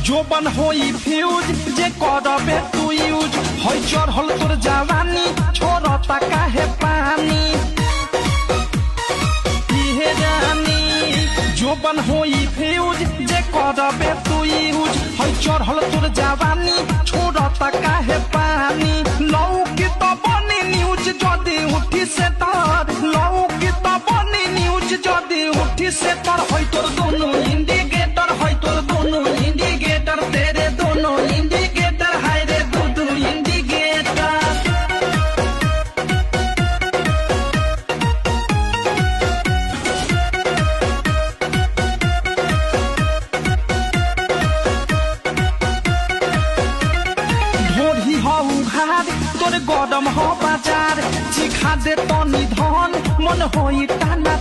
जोबन होई फ्यूज जे करबे तू यूज होई चढ़ल तोर जवानी छोड़ता काहे पानी इहे जानी जोबन होई फ्यूज जे करबे तू यूज होई चढ़ल तोर जवानी छोड़ता काहे पानी लौकी तो बनी न्यूज जदी उठी से तार लौकी तो बनी न्यूज जदी उठी से तार होई तोर दोनों इंडिकेटर होई तोर दोनों इंडिकेटर तेरे दोनों इंडिकेटर हाय रे दो इंडिकेटर ढोरी हो उघार तोर गरम हो बाजार चिखा दे तनी धन मन होई टाना